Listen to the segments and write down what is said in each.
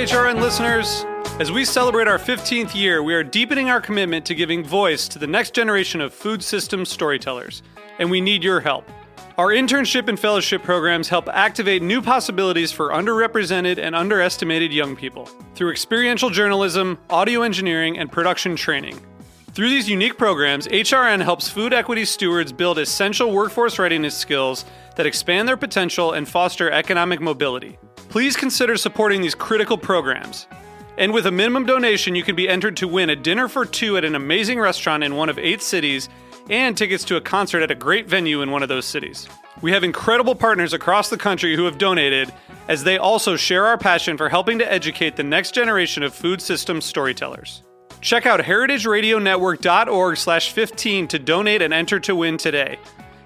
HRN listeners. As we celebrate our 15th year, we are deepening our commitment to giving voice to the next generation of food systems storytellers, and we need your help. Our internship and fellowship programs help activate new possibilities for underrepresented and underestimated young people through experiential journalism, audio engineering, and production training. Through these unique programs, HRN helps food equity stewards build essential workforce readiness skills that expand their potential and foster economic mobility. Please consider supporting these critical programs. And with a minimum donation, you can be entered to win a dinner for two at an amazing restaurant in one of 8 cities and tickets to a concert at a great venue in one of those cities. We have incredible partners across the country who have donated, as they also share our passion for helping to educate the next generation of food systems storytellers. Check out heritageradionetwork.org/15 to donate and enter to win today.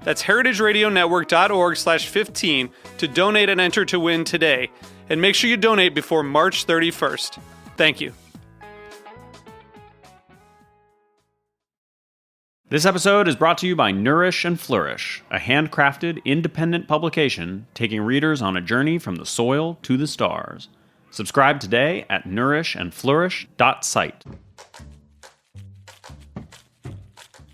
That's heritageradionetwork.org/15 to donate and enter to win today. And make sure you donate before March 31st. Thank you. This episode is brought to you by Nourish and Flourish, a handcrafted, independent publication taking readers on a journey from the soil to the stars. Subscribe today at nourishandflourish.site.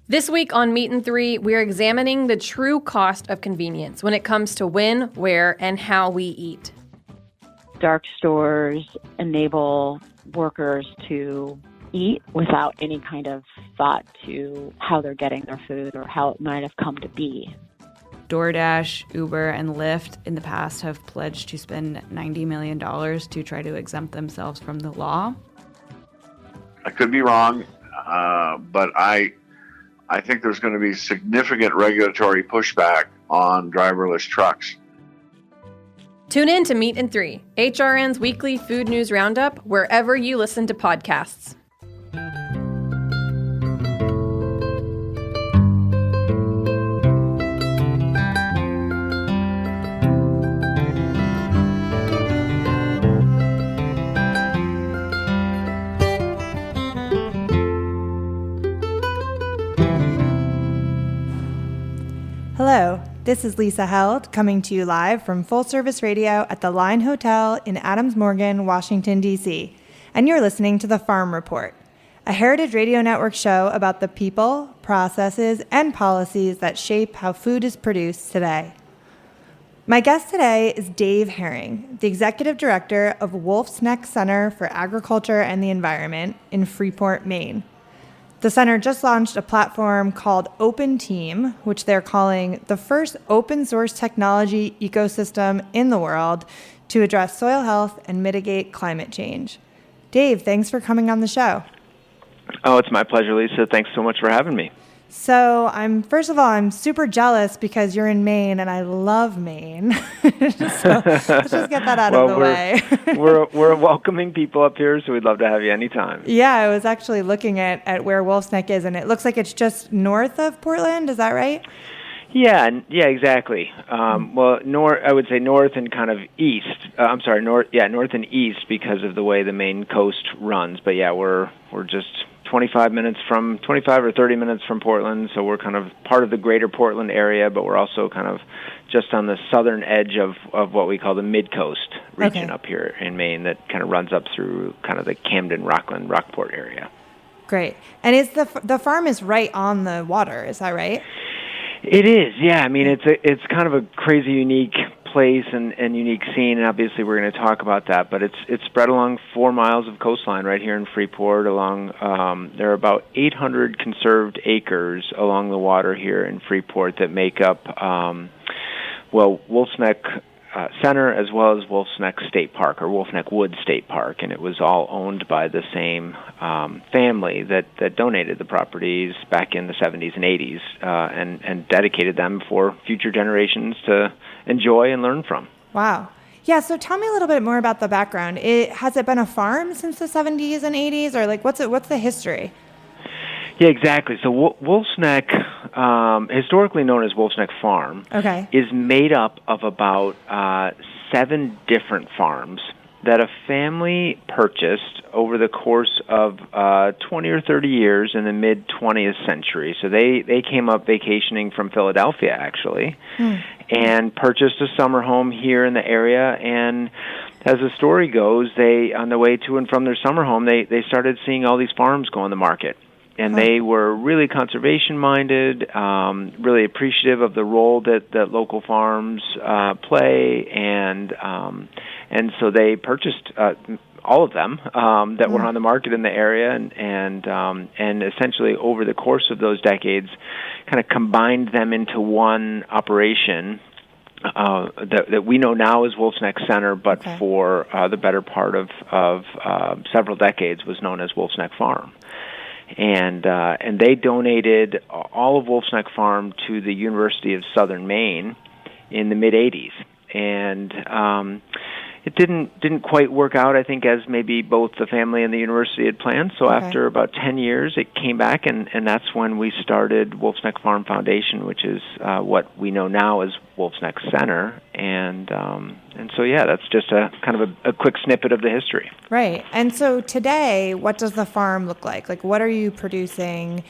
This week on Meat and Three, we're examining the true cost of convenience when it comes to when, where, and how we eat. Dark stores enable workers to eat without any kind of thought to how they're getting their food or how it might have come to be. DoorDash, Uber, and Lyft in the past have pledged to spend $90 million to try to exempt themselves from the law. I could be wrong, but I think there's going to be significant regulatory pushback on driverless trucks. Tune in to Meat and Three, HRN's weekly food news roundup, wherever you listen to podcasts. Hello, this is Lisa Held coming to you live from Full Service Radio at the Line Hotel in Adams Morgan, Washington, D.C., and you're listening to The Farm Report, a Heritage Radio Network show about the people, processes, and policies that shape how food is produced today. My guest today is Dave Herring, the Executive Director of Wolfe's Neck Center for Agriculture and the Environment in Freeport, Maine. The center just launched a platform called Open Team, which they're calling the first open source technology ecosystem in the world to address soil health and mitigate climate change. Dave, thanks for coming on the show. Oh, it's my pleasure, Lisa. Thanks so much for having me. So first of all, I'm super jealous because you're in Maine and I love Maine. So let's just get that out of the way. we're welcoming people up here, so we'd love to have you anytime. Yeah, I was actually looking at where Wolfe's Neck is, and it looks like it's just north of Portland. Is that right? Yeah, exactly. Well, I would say north and kind of east. North and east because of the way the Maine coast runs. But yeah, we're just 25 or 30 minutes from Portland, so we're kind of part of the greater Portland area, but we're also kind of just on the southern edge of what we call the mid-coast region up here in Maine that kind of runs up through kind of the Camden, Rockland, Rockport area. Great. And is the farm is right on the water, is that right? It is, yeah. I mean, it's kind of a crazy unique place and unique scene, and obviously we're going to talk about that, but it's spread along 4 miles of coastline right here in Freeport. There are about 800 conserved acres along the water here in Freeport that make up Wolfe's Neck Center as well as Wolfe's Neck State Park, or Wolfe Neck Wood State Park, and it was all owned by the same family that donated the properties back in the 70s and 80s and dedicated them for future generations to enjoy and learn from. Wow. Yeah, so tell me a little bit more about the background. Has it been a farm since the 70s and 80s, or like what's the history? Yeah, exactly. So Wolfe's Neck, historically known as Wolfe's Neck Farm, is made up of about 7 different farms that a family purchased over the course of 20 or 30 years in the mid-20th century. So they came up vacationing from Philadelphia, actually, and purchased a summer home here in the area, and as the story goes, they, on the way to and from their summer home, they started seeing all these farms go on the market. And they were really conservation-minded, really appreciative of the role that local farms play, and so they purchased all of them that were on the market in the area, and essentially over the course of those decades, kind of combined them into one operation that we know now as Wolfe's Neck Center, but for the better part of several decades was known as Wolfe's Neck Farm. And they donated all of Wolfe's Neck Farm to the University of Southern Maine in the mid-'80s. And it didn't quite work out, I think, as maybe both the family and the university had planned. So after about 10 years, it came back, and that's when we started Wolfe's Neck Farm Foundation, which is what we know now as Wolfe's Neck Center. And so, yeah, that's just a kind of a quick snippet of the history. Right. And so today, what does the farm look like? Like, what are you producing?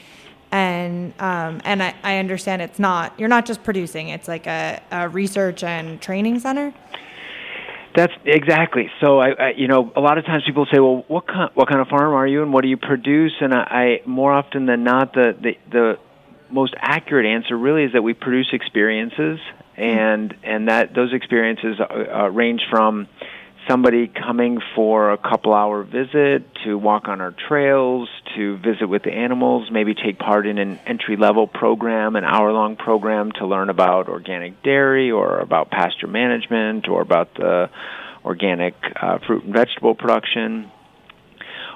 And I understand you're not just producing, it's like a research and training center? That's exactly. So I a lot of times people say, well, what kind of farm are you and what do you produce? And I more often than not, the most accurate answer really is that we produce experiences, and that those experiences range from somebody coming for a couple-hour visit to walk on our trails, to visit with the animals, maybe take part in an entry-level program, an hour-long program to learn about organic dairy or about pasture management or about the organic fruit and vegetable production,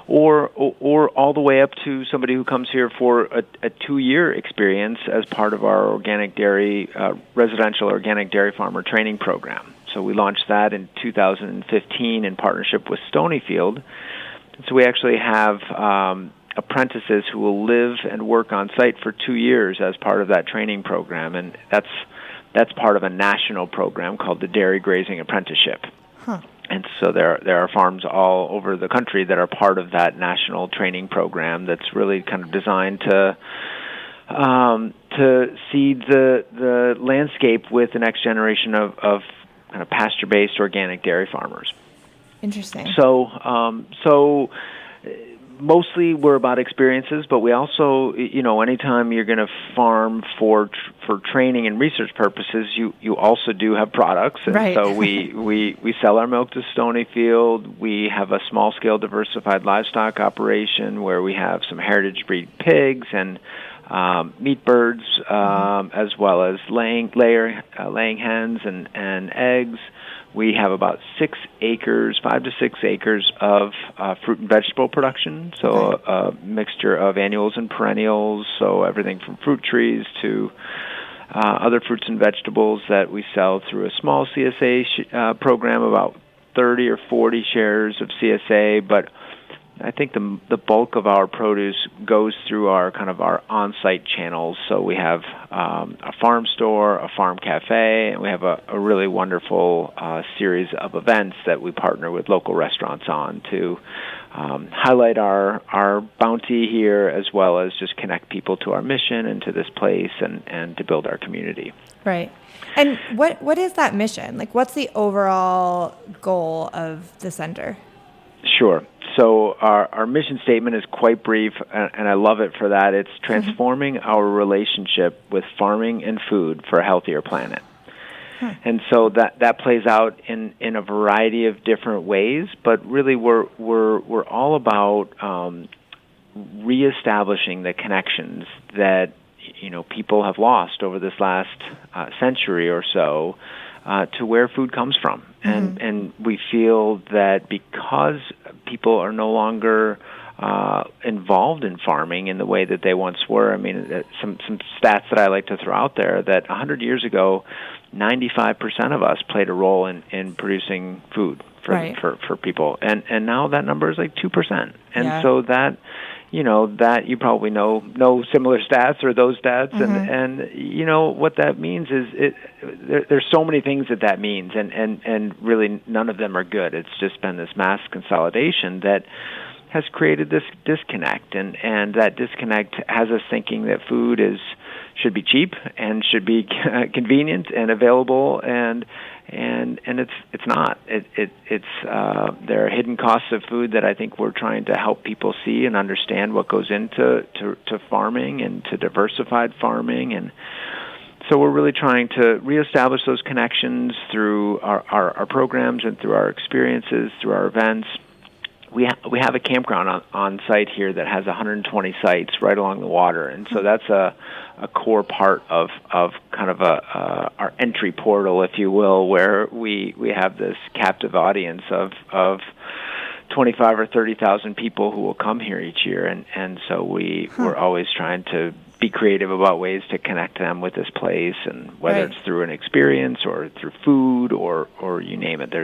or all the way up to somebody who comes here for a 2-year experience as part of our organic dairy, residential organic dairy farmer training program. So we launched that in 2015 in partnership with Stonyfield. So we actually have apprentices who will live and work on site for 2 years as part of that training program, and that's part of a national program called the Dairy Grazing Apprenticeship. And so there are farms all over the country that are part of that national training program that's really kind of designed to seed the landscape with the next generation of kind of pasture-based organic dairy farmers. Interesting. So mostly we're about experiences, but we also, anytime you're going to farm for training and research purposes, you also do have products. And so we sell our milk to Stonyfield. We have a small-scale diversified livestock operation where we have some heritage breed pigs and meat birds, as well as laying hens and eggs. We have about 5 to 6 acres of fruit and vegetable production, so a mixture of annuals and perennials, so everything from fruit trees to other fruits and vegetables that we sell through a small CSA program, about 30 or 40 shares of CSA, but I think the bulk of our produce goes through our on-site channels. So we have a farm store, a farm cafe, and we have a really wonderful series of events that we partner with local restaurants on to highlight our bounty here, as well as just connect people to our mission and to this place and to build our community. Right. And what is that mission? Like, what's the overall goal of the center? Sure. So our mission statement is quite brief, and I love it for that. It's transforming our relationship with farming and food for a healthier planet. And so that plays out in a variety of different ways, but really we're all about reestablishing the connections that people have lost over this last century or so to where food comes from. And we feel that because people are no longer involved in farming in the way that they once were. I mean, some stats that I like to throw out there, that 100 years ago, 95% of us played a role in producing food for people. And now that number is like 2%. And so that, that you probably know similar stats or those stats. And what that means is there's so many things that means, and really none of them are good. It's just been this mass consolidation that has created this disconnect, and that disconnect has us thinking that food should be cheap and should be convenient and available, and it's not. There are hidden costs of food that I think we're trying to help people see and understand what goes into to farming and to diversified farming. And so we're really trying to reestablish those connections through our programs and through our experiences, through our events. We have a campground on site here that has 120 sites right along the water, and so that's a core part of kind of our entry portal, if you will, where we have this captive audience of 25 or 30,000 people who will come here each year, and so we're always trying to be creative about ways to connect them with this place, and whether it's through an experience or through food or you name it.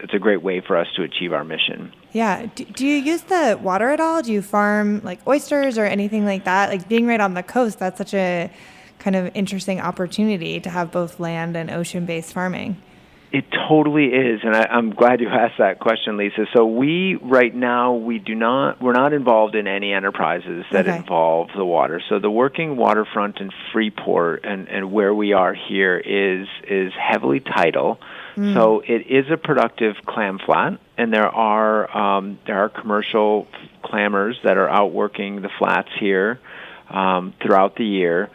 It's a great way for us to achieve our mission. Yeah. Do you use the water at all? Do you farm like oysters or anything like that? Like being right on the coast, that's such a kind of interesting opportunity to have both land and ocean-based farming. It totally is, and I'm glad you asked that question, Lisa. So we're not involved in any enterprises that involve the water. So the working waterfront in Freeport and where we are here is heavily tidal. So it is a productive clam flat, and there are commercial clammers that are out working the flats here throughout the year.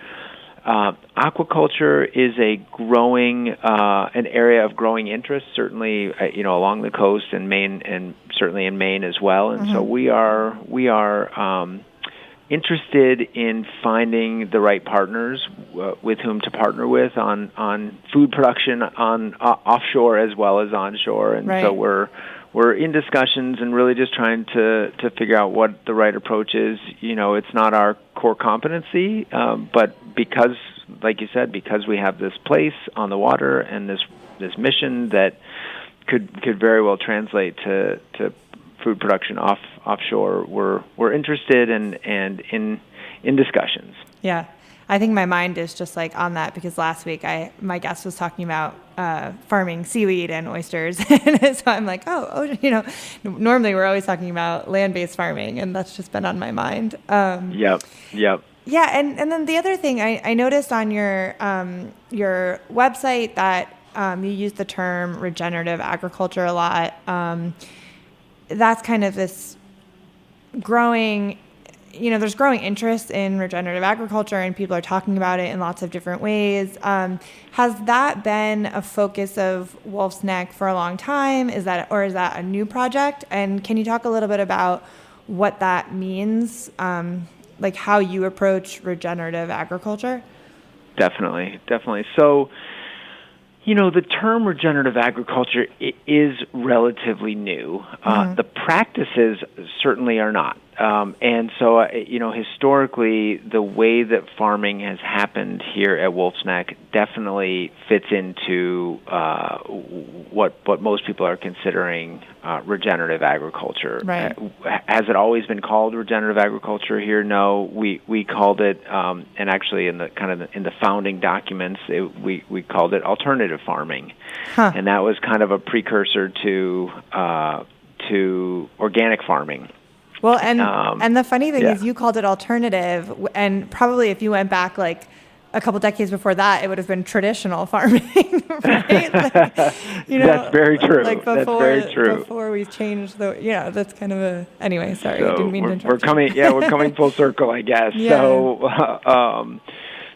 Aquaculture is an area of growing interest, certainly along the coast and Maine, and certainly in Maine as well. And so we are interested in finding the right partners with whom to partner with on food production on offshore as well as onshore. And so we're in discussions and really just trying to figure out what the right approach is. It's not our core competency, but because, like you said, because we have this place on the water and this mission that could very well translate to food production offshore, we're interested and in discussions. Yeah. I think my mind is just like on that because last week my guest was talking about farming seaweed and oysters, and so I'm like, normally we're always talking about land-based farming, and that's just been on my mind. Yep. Yeah, and then the other thing I noticed on your website that you use the term regenerative agriculture a lot. That's kind of this growing. There's growing interest in regenerative agriculture, and people are talking about it in lots of different ways. Has that been a focus of Wolfe's Neck for a long time? Is that a new project? And can you talk a little bit about what that means, like how you approach regenerative agriculture? Definitely. So, the term regenerative agriculture is relatively new. The practices certainly are not. And so, historically, the way that farming has happened here at Wolfe's Neck definitely fits into what most people are considering regenerative agriculture. Right. Has it always been called regenerative agriculture here? No, we called it, and actually in the founding documents, we called it alternative farming, and that was kind of a precursor to organic farming. Well, and the funny thing is you called it alternative, and probably if you went back like a couple decades before that, it would have been traditional farming, right? That's very true. Like that's very true. Before we've changed that's kind of anyway, sorry, I didn't mean to interrupt. We're coming full circle, I guess. Yeah.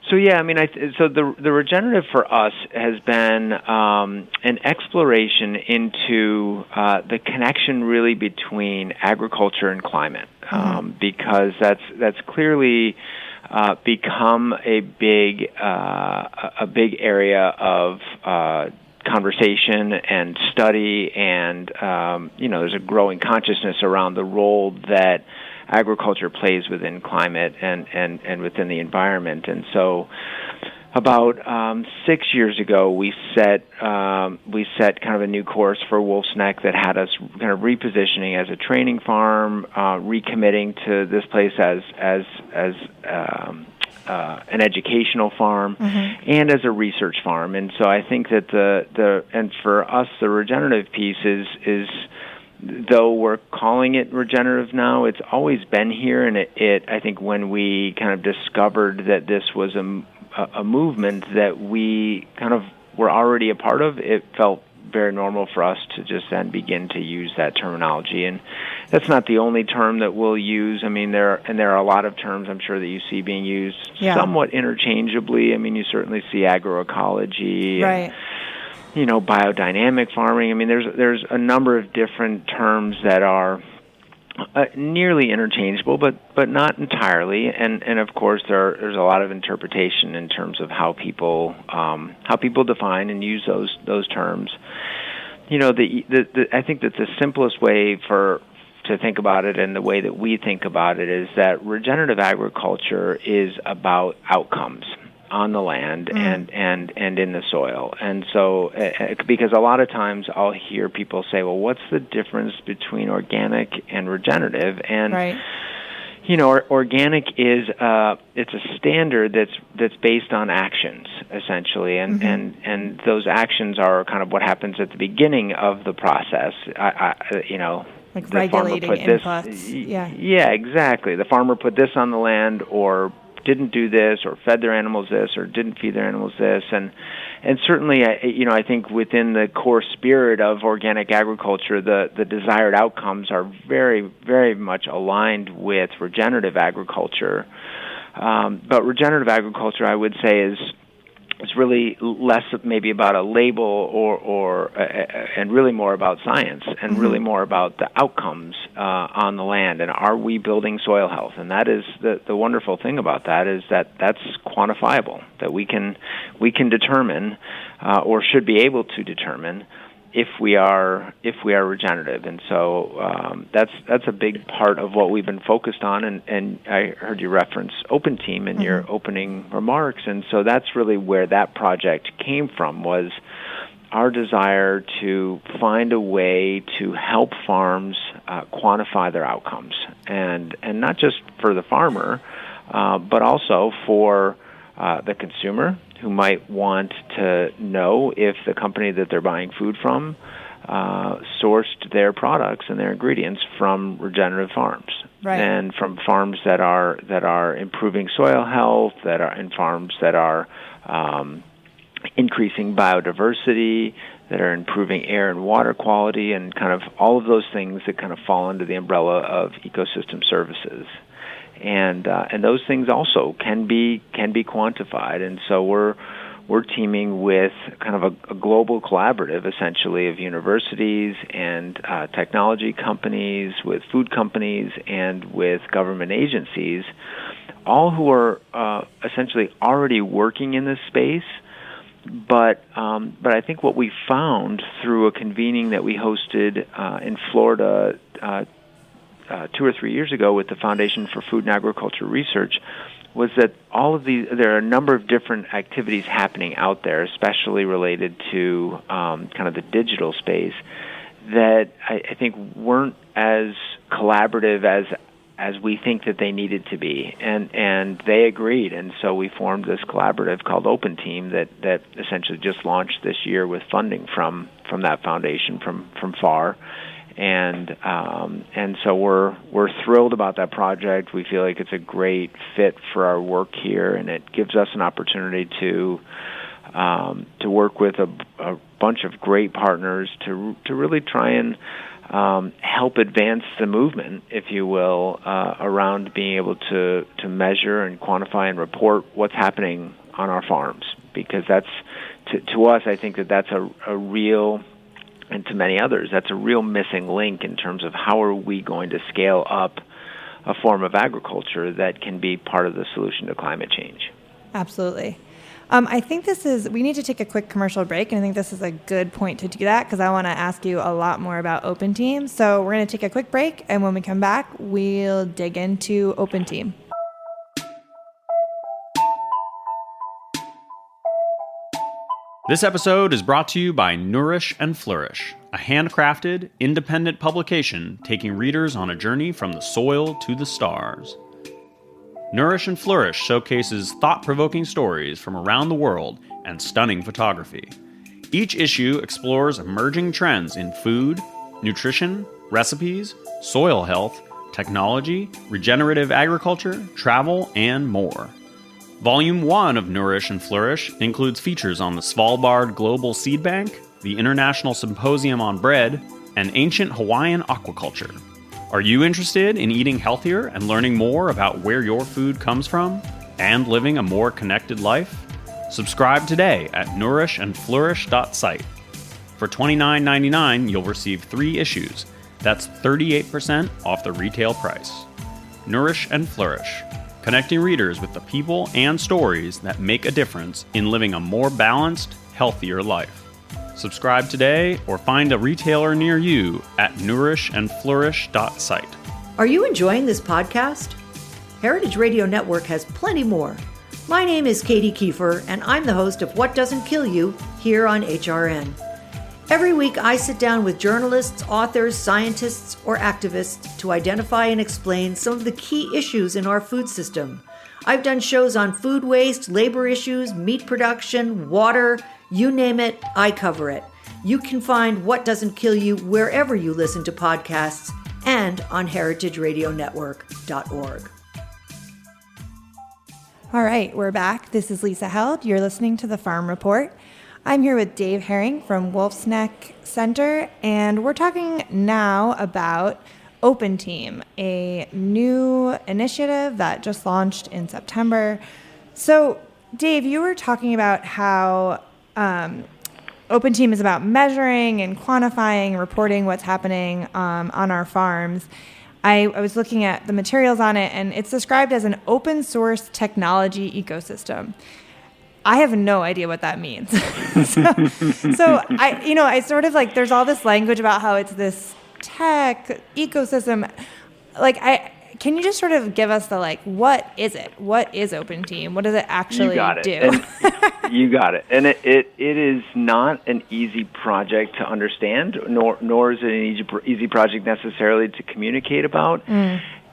So yeah, I mean, so the regenerative for us has been an exploration into the connection really between agriculture and climate, because that's clearly become a big area of conversation and study, and there's a growing consciousness around the role that agriculture plays within climate and within the environment. And so about 6 years ago, we set kind of a new course for Wolfe's Neck that had us kind of repositioning as a training farm, recommitting to this place as an educational farm, and as a research farm. And so I think that and for us, the regenerative piece is though we're calling it regenerative now, it's always been here. And I think when we kind of discovered that this was a movement that we kind of were already a part of, it felt very normal for us to just then begin to use that terminology. And that's not the only term that we'll use. I mean, there are a lot of terms I'm sure that you see being used somewhat interchangeably. I mean, you certainly see agroecology, right? And, biodynamic farming. I mean, there's a number of different terms that are nearly interchangeable, but not entirely. And of course, there's a lot of interpretation in terms of how people define and use those terms. I think that the simplest way to think about it, and the way that we think about it, is that regenerative agriculture is about outcomes on the land and in the soil. And so, because a lot of times I'll hear people say, well, what's the difference between organic and regenerative? And, right. Organic is, it's a standard that's based on actions, essentially. And those actions are kind of what happens at the beginning of the process. Like regulating inputs. Yeah, exactly. The farmer put this on the land, or didn't do this, or fed their animals this, or didn't feed their animals this, and certainly, I think within the core spirit of organic agriculture, the desired outcomes are very, very much aligned with regenerative agriculture. But regenerative agriculture, I would say, is really less maybe about a label and really more about science, and really more about the outcomes on the land, and are we building soil health? And that is the wonderful thing about that, is that that's quantifiable, that we can determine or should be able to determine if we are regenerative. And so that's a big part of what we've been focused on, and I heard you reference Open Team in your opening remarks, and so that's really where that project came from, was our desire to find a way to help farms quantify their outcomes, and not just for the farmer, but also for the consumer, who might want to know if the company that they're buying food from sourced their products and their ingredients from regenerative farms, right, and from farms that are improving soil health, and farms that are increasing biodiversity, that are improving air and water quality, and kind of all of those things that kind of fall under the umbrella of ecosystem services. And those things also can be quantified, and so we're teaming with kind of a global collaborative, essentially, of universities and technology companies, with food companies, and with government agencies, all who are essentially already working in this space. But I think what we found through a convening that we hosted in Florida 2 or 3 years ago with the Foundation for Food and Agriculture Research was that there are a number of different activities happening out there, especially related to kind of the digital space, that I think weren't as collaborative as we think that they needed to be, and they agreed, and so we formed this collaborative called Open Team that essentially just launched this year with funding from that foundation from FAR. And so we're thrilled about that project. We feel like it's a great fit for our work here, and it gives us an opportunity to work with a bunch of great partners to really try and help advance the movement, if you will, around being able to measure and quantify and report what's happening on our farms, because that's to us, I think that's a real, and to many others, that's a real missing link in terms of how are we going to scale up a form of agriculture that can be part of the solution to climate change. Absolutely. I think we need to take a quick commercial break, and I think this is a good point to do that, because I want to ask you a lot more about Open Team. So we're going to take a quick break, and when we come back, we'll dig into Open Team. This episode is brought to you by Nourish and Flourish, a handcrafted, independent publication taking readers on a journey from the soil to the stars. Nourish and Flourish showcases thought-provoking stories from around the world and stunning photography. Each issue explores emerging trends in food, nutrition, recipes, soil health, technology, regenerative agriculture, travel, and more. Volume 1 of Nourish and Flourish includes features on the Svalbard Global Seed Bank, the International Symposium on Bread, and ancient Hawaiian aquaculture. Are you interested in eating healthier and learning more about where your food comes from and living a more connected life? Subscribe today at nourishandflourish.site. For $29.99, you'll receive 3 issues. That's 38% off the retail price. Nourish and Flourish, connecting readers with the people and stories that make a difference in living a more balanced, healthier life. Subscribe today or find a retailer near you at nourishandflourish.site. Are you enjoying this podcast? Heritage Radio Network has plenty more. My name is Katie Kiefer, and I'm the host of What Doesn't Kill You here on HRN. Every week, I sit down with journalists, authors, scientists, or activists to identify and explain some of the key issues in our food system. I've done shows on food waste, labor issues, meat production, water, you name it, I cover it. You can find What Doesn't Kill You wherever you listen to podcasts and on heritageradionetwork.org. All right, we're back. This is Lisa Held. You're listening to The Farm Report. I'm here with Dave Herring from Wolfe's Neck Center, and we're talking now about Open Team, a new initiative that just launched in September. So, Dave, you were talking about how Open Team is about measuring and quantifying and reporting what's happening on our farms. I was looking at the materials on it, and it's described as an open source technology ecosystem. I have no idea what that means. so I sort of like, there's all this language about how it's this tech ecosystem. Can you just sort of give us the, what is it? What is Open Team? What does it actually do? You got it. And it is not an easy project to understand, nor is it an easy project necessarily to communicate about.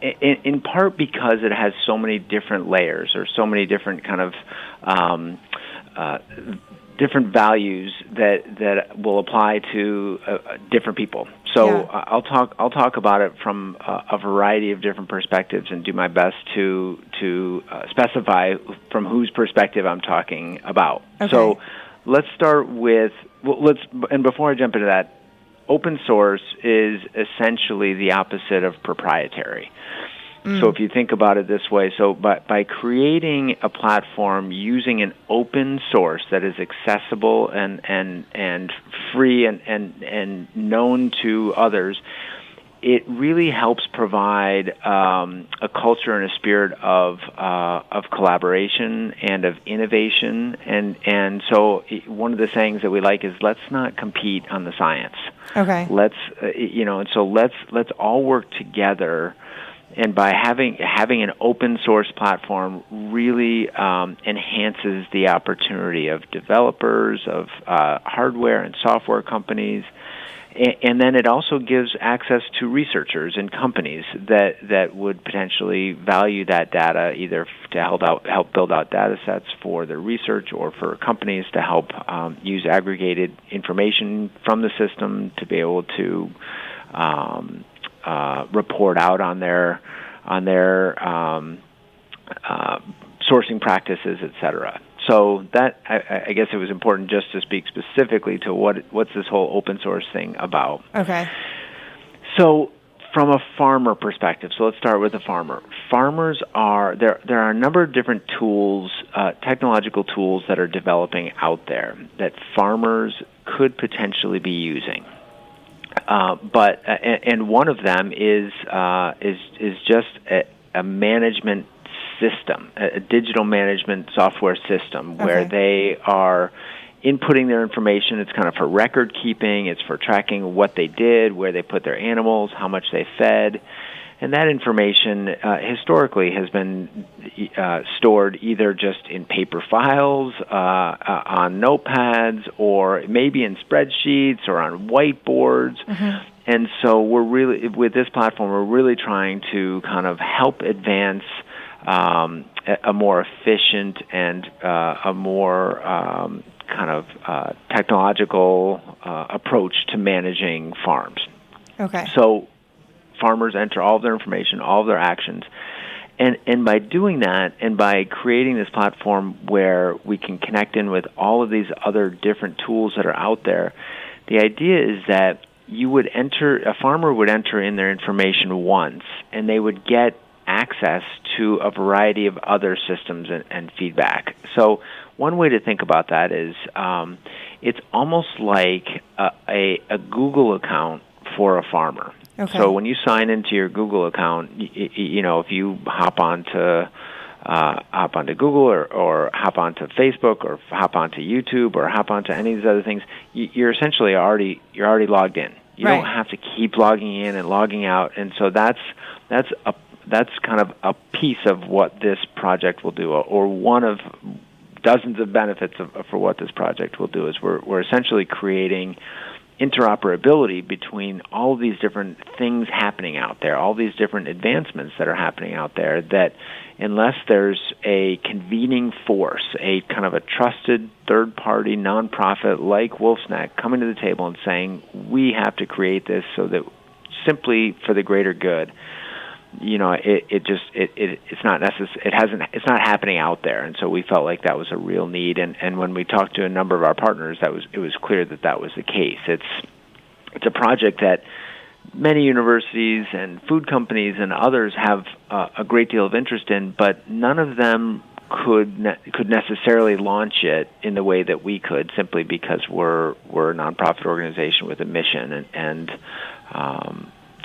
In part because it has so many different layers or so many different kind of different values that will apply to different people. So yeah. I'll talk about it from a variety of different perspectives and do my best to specify from whose perspective I'm talking about. Okay. So let's start with and before I jump into that, open source is essentially the opposite of proprietary. So if you think about it this way, so by creating a platform using an open source that is accessible and free and known to others, it really helps provide a culture and a spirit of collaboration and of innovation. And so one of the sayings that we like is, let's not compete on the science. Okay. Let's all work together. And by having an open source platform really enhances the opportunity of developers, of hardware and software companies, and then it also gives access to researchers and companies that would potentially value that data, either to help build out data sets for their research or for companies to help use aggregated information from the system to be able to report out on their sourcing practices, et cetera. So that I guess it was important just to speak specifically to what's this whole open source thing about. Okay. So from a farmer perspective, so let's start with the farmer. Farmers there are a number of different tools, technological tools that are developing out there that farmers could potentially be using. But one of them is just a management system, a digital management software system where they are inputting their information. It's kind of for record keeping. It's for tracking what they did, where they put their animals, how much they fed. And that information historically has been stored either just in paper files, on notepads, or maybe in spreadsheets or on whiteboards. Mm-hmm. And so with this platform, we're really trying to kind of help advance a more efficient and a more kind of technological approach to managing farms. Okay. So farmers enter all of their information, all of their actions. And by doing that, and by creating this platform where we can connect in with all of these other different tools that are out there, the idea is that a farmer would enter in their information once, and they would get access to a variety of other systems and feedback. So one way to think about that is it's almost like a Google account for a farmer. Okay. So when you sign into your Google account, if you hop onto Google or hop onto Facebook or hop onto YouTube or hop onto any of these other things, you're essentially already logged in. You Right. don't have to keep logging in and logging out, and so that's kind of a piece of what this project will do, or one of dozens of benefits for what this project will do. Is we're essentially creating interoperability between all of these different things happening out there, all these different advancements that are happening out there, that unless there's a convening force, a kind of a trusted third-party nonprofit like Wolfe's Neck coming to the table and saying, we have to create this so that simply for the greater good, it's not happening out there, and so we felt like that was a real need. And when we talked to a number of our partners, it was clear that was the case. It's a project that many universities and food companies and others have a great deal of interest in, but none of them could necessarily launch it in the way that we could, simply because we're a nonprofit organization with a mission and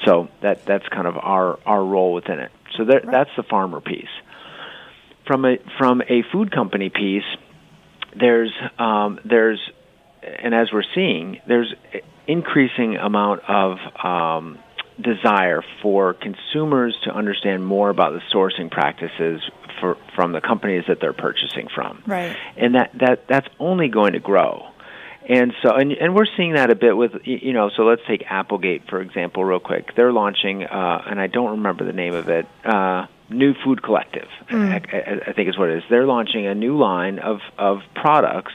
so that's kind of our role within it. So that's the farmer piece. From a food company piece, there's and as we're seeing, there's increasing amount of desire for consumers to understand more about the sourcing practices from the companies that they're purchasing from. Right. And that's only going to grow. And so, and we're seeing that a bit with, so let's take Applegate, for example, real quick. They're launching, and I don't remember the name of it, New Food Collective, I think is what it is. They're launching a new line of products.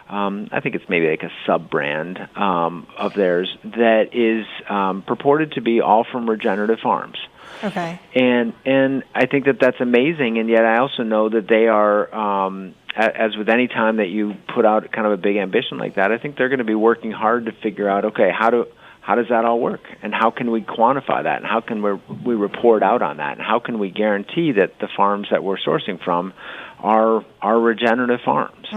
I think it's maybe like a sub-brand of theirs that is purported to be all from regenerative farms. Okay. And I think that's amazing, and yet I also know that they are, as with any time that you put out kind of a big ambition like that, I think they're going to be working hard to figure out, okay, how does that all work, and how can we quantify that, and how can we report out on that, and how can we guarantee that the farms that we're sourcing from are regenerative farms.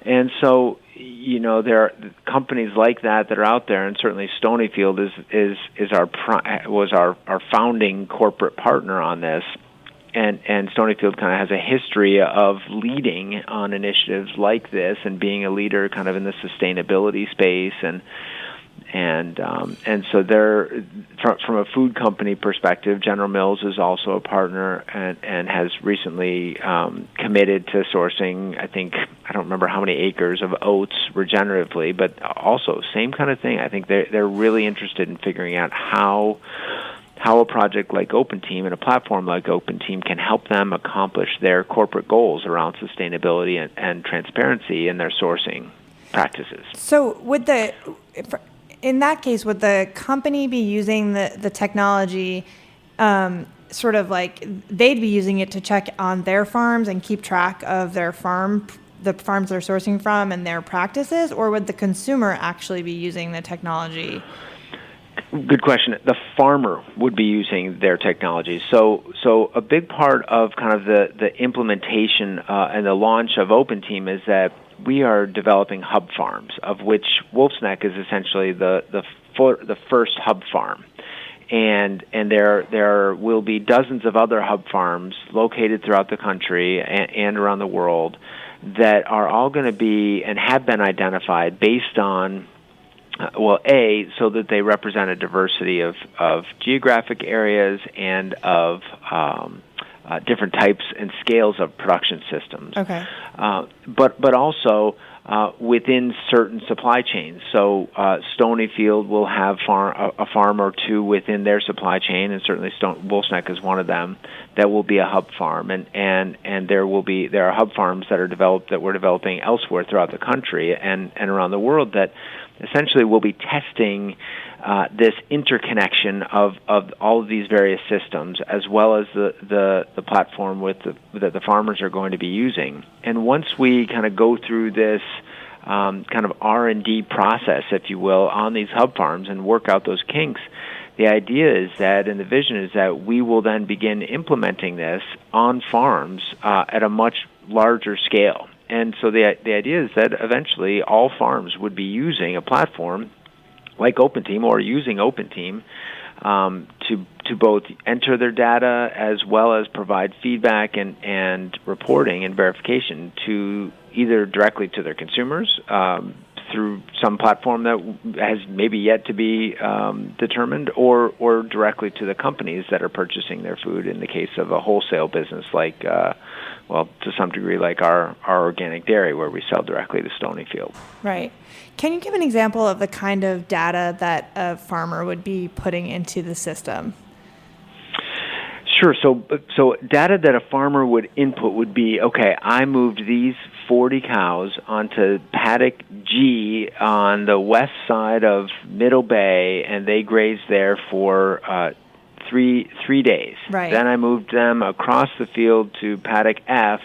And so, there are companies like that are out there, and certainly Stonyfield was our founding corporate partner on this, and Stonyfield kind of has a history of leading on initiatives like this and being a leader kind of in the sustainability space, and so they're from a food company perspective. General Mills is also a partner and has recently committed to sourcing, I don't remember how many acres of oats regeneratively, but also same kind of thing. I think they're really interested in figuring out how a project like Open Team and a platform like Open Team can help them accomplish their corporate goals around sustainability and transparency in their sourcing practices. So in that case, would the company be using the technology sort of like they'd be using it to check on their farms and keep track of the farms they're sourcing from and their practices, or would the consumer actually be using the technology? Good question. The farmer would be using their technology. So a big part of kind of the implementation and the launch of Open Team is that we are developing hub farms, of which Wolfe's Neck is essentially the first hub farm. And there will be dozens of other hub farms located throughout the country and around the world that are all going to be and have been identified based on, so that they represent a diversity of geographic areas and of different types and scales of production systems. Okay. But also within certain supply chains. So Stonyfield will have a farm or two within their supply chain, and certainly Wolfe's Neck is one of them. That will be a hub farm, and there are hub farms that we're developing elsewhere throughout the country and around the world that essentially will be testing this interconnection of all of these various systems, as well as the platform that the farmers are going to be using. And once we kind of go through this kind of R&D process, if you will, on these hub farms and work out those kinks, the idea is that, and the vision is that we will then begin implementing this on farms at a much larger scale. And so the idea is that eventually all farms would be using a platform like OpenTeam or using OpenTeam to both enter their data as well as provide feedback and reporting and verification to either directly to their consumers through some platform that has maybe yet to be determined, or directly to the companies that are purchasing their food in the case of a wholesale business like, to some degree like our organic dairy where we sell directly to Stonyfield. Right. Can you give an example of the kind of data that a farmer would be putting into the system? Sure. So data that a farmer would input would be, okay, I moved these 40 cows onto paddock G on the west side of Middle Bay, and they grazed there for three days. Right. Then I moved them across the field to paddock F,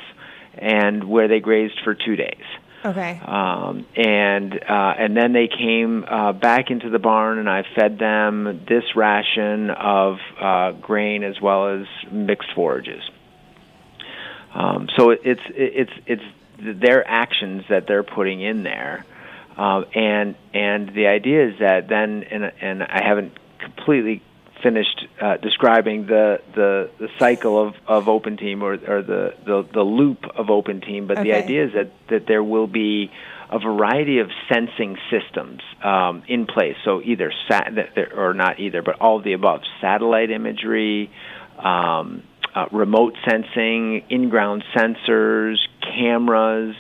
and where they grazed for 2 days. Okay. And then they came back into the barn, and I fed them this ration of grain as well as mixed forages. So it's their actions that they're putting in there, and the idea is that then, and I haven't completely finished describing the cycle of OpenTeam or the loop of OpenTeam, but the idea is that there will be a variety of sensing systems in place. So either or not either, but all of the above: satellite imagery, remote sensing, in-ground sensors, cameras.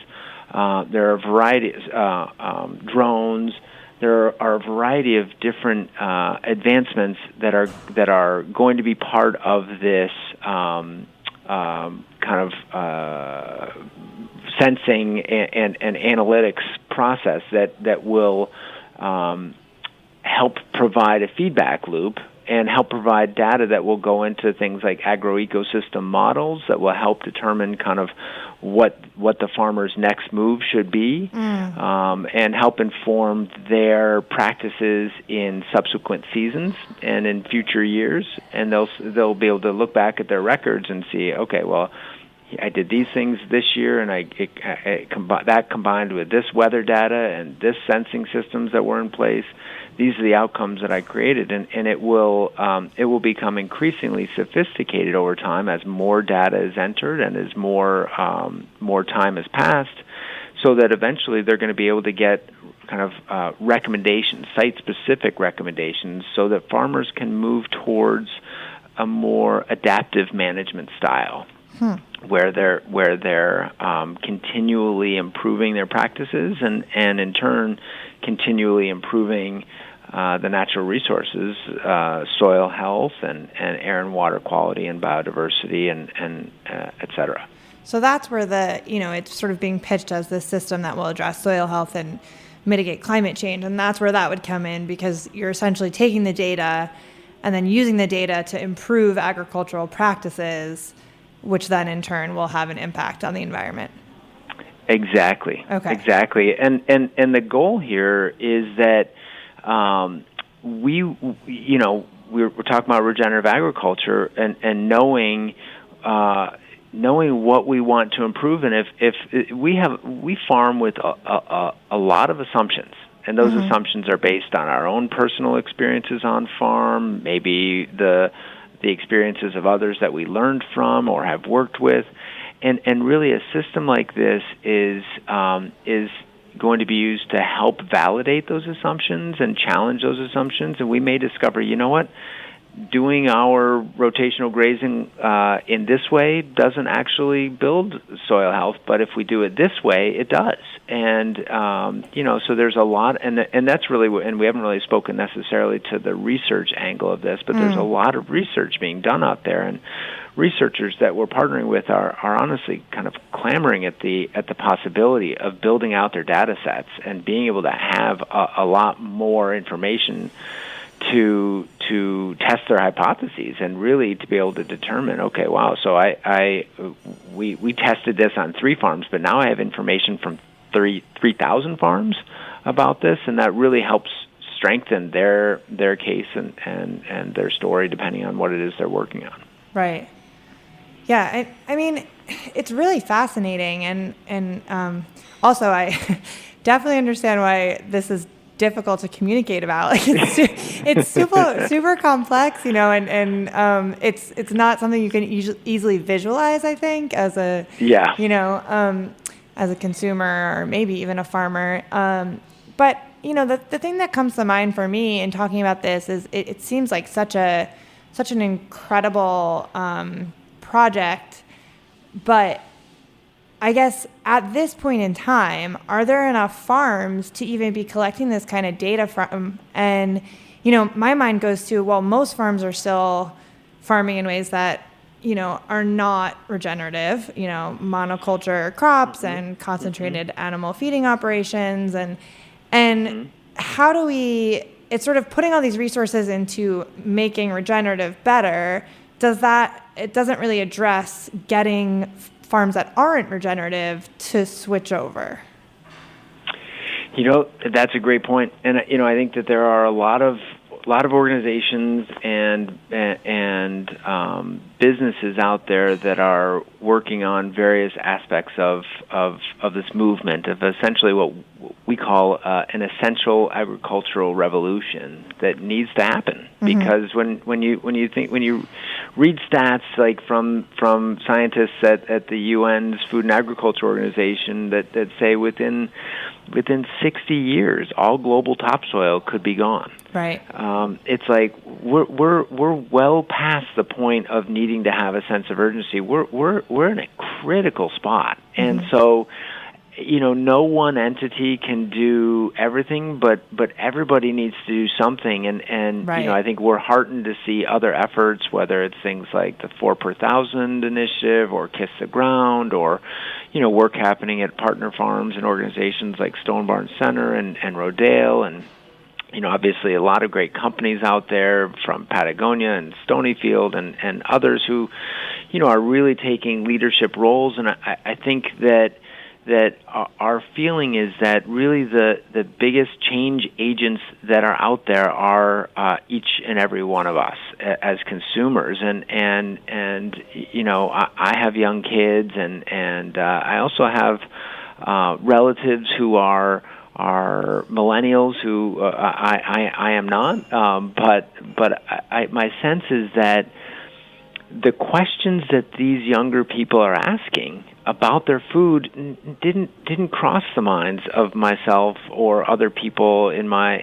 There are a variety of drones. There are a variety of different advancements that are going to be part of this kind of sensing and analytics process that will help provide a feedback loop and help provide data that will go into things like agroecosystem models that will help determine kind of what the farmer's next move should be, and help inform their practices in subsequent seasons and in future years. And they'll be able to look back at their records and see, okay, well, I did these things this year, and that combined with this weather data and this sensing systems that were in place. These are the outcomes that I created, and it will become increasingly sophisticated over time as more data is entered and as more time has passed, so that eventually they're going to be able to get kind of recommendations, site-specific recommendations, so that farmers can move towards a more adaptive management style. Where they're continually improving their practices and in turn continually improving the natural resources, soil health and air and water quality and biodiversity and et cetera. So that's where it's sort of being pitched as this system that will address soil health and mitigate climate change, and that's where that would come in, because you're essentially taking the data and then using the data to improve agricultural practices, which then in turn will have an impact on the environment. Exactly. Okay. Exactly. And the goal here is that we're talking about regenerative agriculture and knowing what we want to improve. And if we farm with a lot of assumptions, and those assumptions are based on our own personal experiences on farm, maybe the experiences of others that we learned from or have worked with, and really a system like this is going to be used to help validate those assumptions and challenge those assumptions. And we may discover, you know what, doing our rotational grazing in this way doesn't actually build soil health, but if we do it this way, it does. And so there's a lot, and that's really, and we haven't really spoken necessarily to the research angle of this, but there's a lot of research being done out there, and researchers that we're partnering with are honestly kind of clamoring at the possibility of building out their data sets and being able to have a lot more information to test their hypotheses and really to be able to determine, okay, wow, so we tested this on 3 farms, but now I have information from 3,000 farms about this, and that really helps strengthen their case and their story depending on what it is they're working on. Right. Yeah, I mean, it's really fascinating, and also I definitely understand why this is difficult to communicate about. Like it's super complex, you know, and it's not something you can easily visualize, I think, as a as a consumer or maybe even a farmer. But you know, the thing that comes to mind for me in talking about this is it seems like such an incredible project, but I guess at this point in time, are there enough farms to even be collecting this kind of data from? And, you know, my mind goes to, well, most farms are still farming in ways that, you know, are not regenerative, you know, monoculture crops and concentrated animal feeding operations. And how do it's sort of putting all these resources into making regenerative better. It doesn't really address getting farms that aren't regenerative to switch over. You know, that's a great point, and you know, I think that there are a lot of organizations and businesses out there that are working on various aspects of this movement of essentially what we call an essential agricultural revolution that needs to happen. Because when you read stats like from scientists at the UN's Food and Agriculture Organization that say within 60 years all global topsoil could be gone. Right. It's like we're well past the point of needing to have a sense of urgency. We're in a critical spot, and so, you know, no one entity can do everything, but everybody needs to do something. And right. You know, I think we're heartened to see other efforts, whether it's things like the 4 per 1,000 initiative or Kiss the Ground, or you know, work happening at partner farms and organizations like Stone Barn Center and Rodale, and you know, obviously a lot of great companies out there from Patagonia and Stonyfield and others who, you know, are really taking leadership roles. And I think that our feeling is that really the biggest change agents that are out there are each and every one of us as consumers. And you know, I have young kids, and I also have relatives who are millennials who I am not, but my sense is that the questions that these younger people are asking about their food didn't cross the minds of myself or other people in my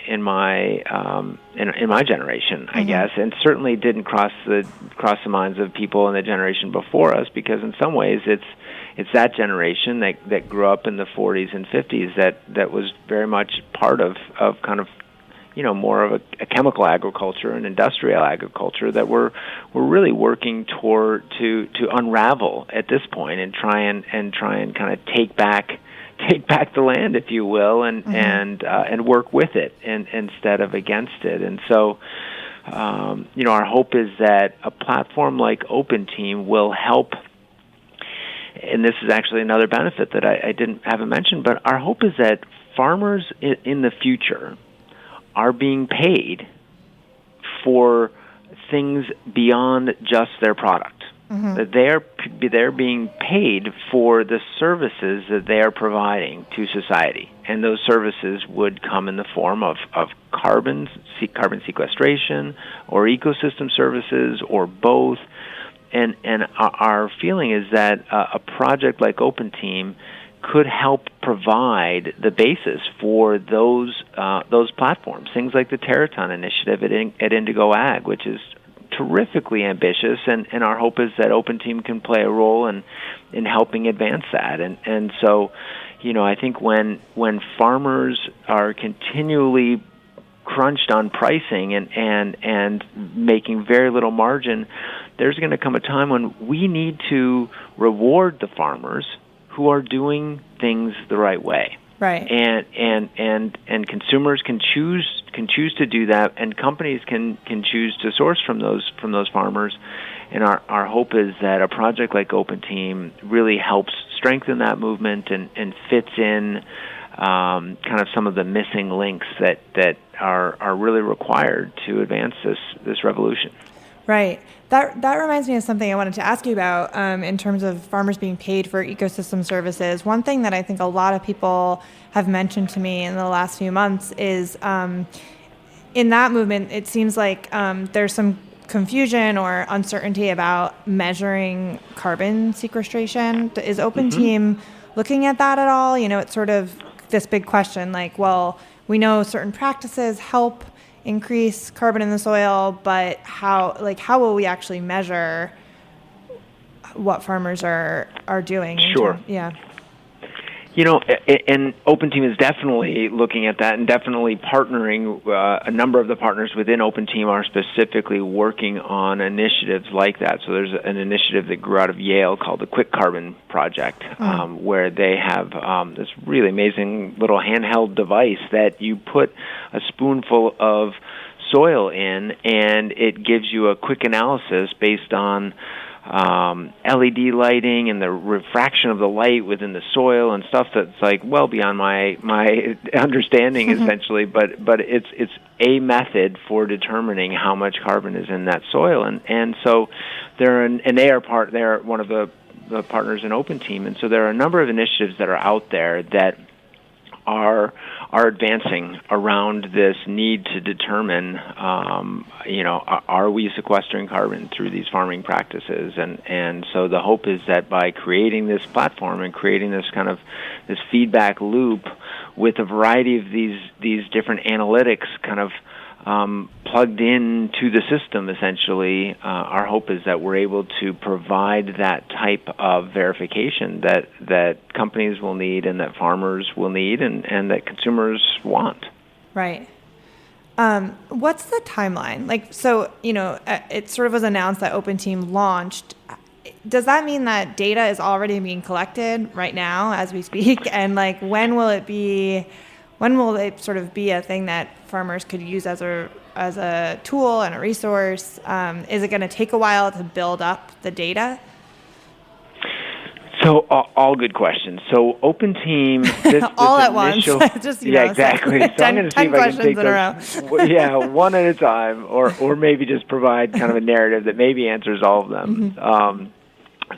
generation, I guess, and certainly didn't cross the minds of people in the generation before us, because in some ways it's that generation that grew up in the 40s and 50s that was very much part of kind of, you know, more of a chemical agriculture and industrial agriculture that we're really working toward to unravel at this point and try and kind of take back the land, if you will, and work with it instead of against it. And so, you know, our hope is that a platform like Open Team will help. And this is actually another benefit that I haven't mentioned, but our hope is that farmers in the future are being paid for things beyond just their product. That they're being paid for the services that they are providing to society, and those services would come in the form of carbon sequestration or ecosystem services or both. And our feeling is that a project like Open Team could help provide the basis for those platforms. Things like the Terraton initiative at Indigo Ag, which is terrifically ambitious, and our hope is that Open Team can play a role in helping advance that. And so, you know, I think when farmers are continually crunched on pricing and making very little margin, there's going to come a time when we need to reward the farmers who are doing things the right way. Right. And consumers can choose to do that, and companies can choose to source from those farmers. And our hope is that a project like Open Team really helps strengthen that movement and fits in kind of some of the missing links that are really required to advance this revolution. Right. That reminds me of something I wanted to ask you about in terms of farmers being paid for ecosystem services. One thing that I think a lot of people have mentioned to me in the last few months is in that movement, it seems like there's some confusion or uncertainty about measuring carbon sequestration. Is Open Team looking at that at all? You know, it's sort of this big question like, well, we know certain practices help increase carbon in the soil, but how will we actually measure what farmers are doing? Sure. Yeah. You know, and Open Team is definitely looking at that and definitely partnering. A number of the partners within Open Team are specifically working on initiatives like that. So there's an initiative that grew out of Yale called the Quick Carbon Project, where they have this really amazing little handheld device that you put a spoonful of soil in, and it gives you a quick analysis based on LED lighting and the refraction of the light within the soil and stuff that's like well beyond my understanding essentially, but it's a method for determining how much carbon is in that soil, and so they're one of the partners in Open Team, and so there are a number of initiatives that are out there that are advancing around this need to determine, are we sequestering carbon through these farming practices? And so the hope is that by creating this platform and creating this kind of this feedback loop with a variety of these different analytics kind of plugged into the system, essentially, our hope is that we're able to provide that type of verification that companies will need and that farmers will need and that consumers want. Right. What's the timeline? Like, so, it sort of was announced that Open Team launched. Does that mean that data is already being collected right now as we speak? And like, when will it sort of be a thing that farmers could use as a tool and a resource? Is it going to take a while to build up the data? So all good questions. So Open Team, this all this at once. Just exactly. So I'm going to see if I can take those, one at a time, or maybe just provide kind of a narrative that maybe answers all of them. Mm-hmm.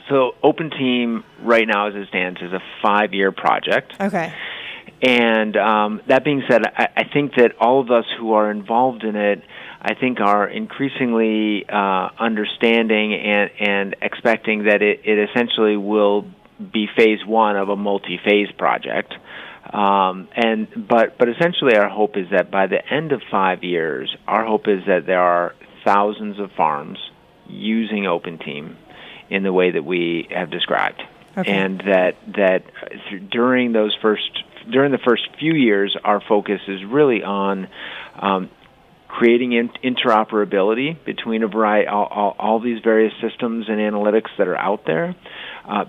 So Open Team right now, as it stands, is a 5-year project. Okay. And that being said, I think that all of us who are involved in it, I think, are increasingly understanding and expecting that it essentially will be phase one of a multi-phase project. But essentially our hope is that by the end of 5 years, our hope is that there are thousands of farms using Open Team in the way that we have described. Okay. And that during the first few years, our focus is really on creating interoperability between a variety, all these various systems and analytics that are out there,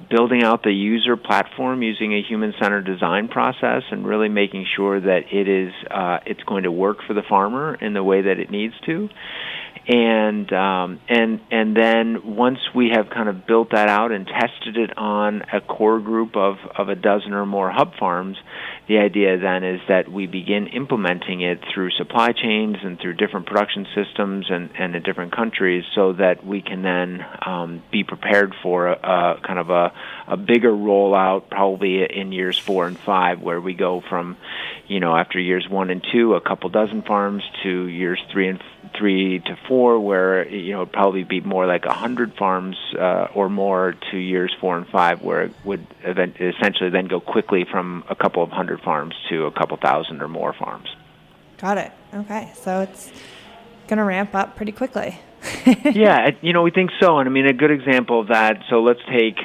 building out the user platform using a human-centered design process, and really making sure that it's going to work for the farmer in the way that it needs to. And then once we have kind of built that out and tested it on a core group of a dozen or more hub farms, the idea then is that we begin implementing it through supply chains and through different production systems and in different countries, so that we can then be prepared for a kind of a bigger rollout, probably in years 4 and 5, where we go from, after years 1 and 2, a couple dozen farms, to years 3 to 4, where it'd probably be more like 100 farms or more, to years 4 and 5, where it would essentially then go quickly from a couple of hundred farms to a couple thousand or more farms. Got it. Okay, so it's going to ramp up pretty quickly. Yeah, we think so. And I mean, a good example of that, so let's take,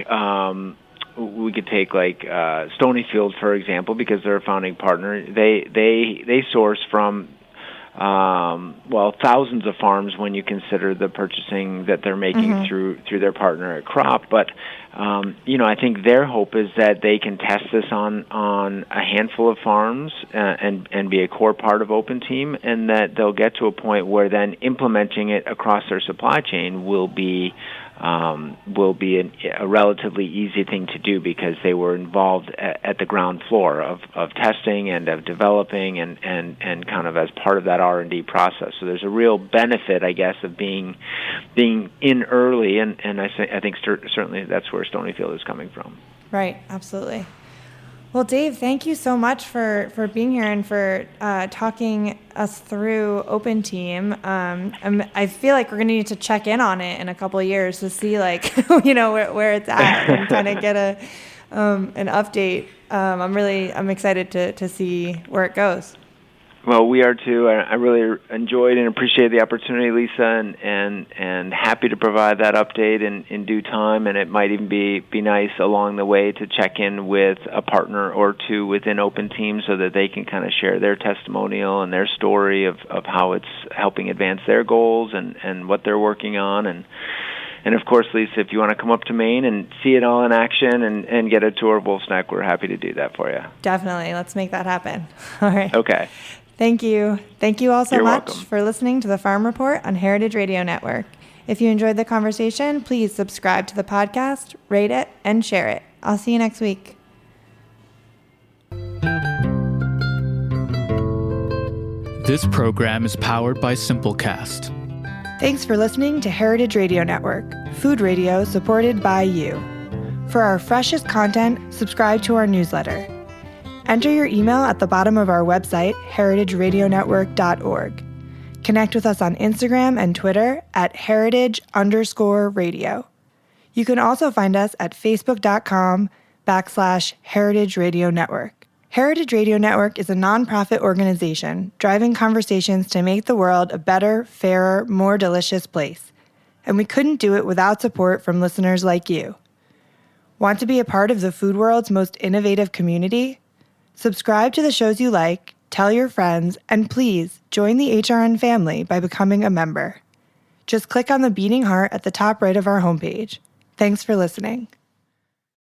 we could take like Stonyfield, for example, because they're a founding partner. They source from thousands of farms when you consider the purchasing that they're making through their partner at Crop. But I think their hope is that they can test this on a handful of farms and be a core part of Open Team, and that they'll get to a point where then implementing it across their supply chain will be a relatively easy thing to do, because they were involved at the ground floor of testing and of developing and kind of as part of that R&D process. So there's a real benefit, I guess, of being in early, and I think certainly that's where Stonyfield is coming from. Right, absolutely. Well, Dave, thank you so much for being here and for talking us through Open Team. I feel like we're going to need to check in on it in a couple of years to see, where it's at and kind of get an update. I'm excited to see where it goes. Well, we are too. I really enjoyed and appreciate the opportunity, Lisa, and happy to provide that update in due time. And it might even be nice along the way to check in with a partner or two within Open Team so that they can kind of share their testimonial and their story of how it's helping advance their goals and what they're working on. And of course, Lisa, if you want to come up to Maine and see it all in action and get a tour of Wolf's Neck, we're happy to do that for you. Definitely. Let's make that happen. All right. Okay. Thank you. Thank you all so You're much welcome. for listening to the Farm Report on Heritage Radio Network. If you enjoyed the conversation, please subscribe to the podcast, rate it, and share it. I'll see you next week. This program is powered by Simplecast. Thanks for listening to Heritage Radio Network, food radio supported by you. For our freshest content, subscribe to our newsletter. Enter your email at the bottom of our website, heritageradionetwork.org. Connect with us on Instagram and Twitter at heritage_radio. You can also find us at facebook.com/Heritage Radio Network. Heritage Radio Network is a nonprofit organization driving conversations to make the world a better, fairer, more delicious place. And we couldn't do it without support from listeners like you. Want to be a part of the food world's most innovative community? Subscribe to the shows you like, tell your friends, and please join the HRN family by becoming a member. Just click on the beating heart at the top right of our homepage. Thanks for listening.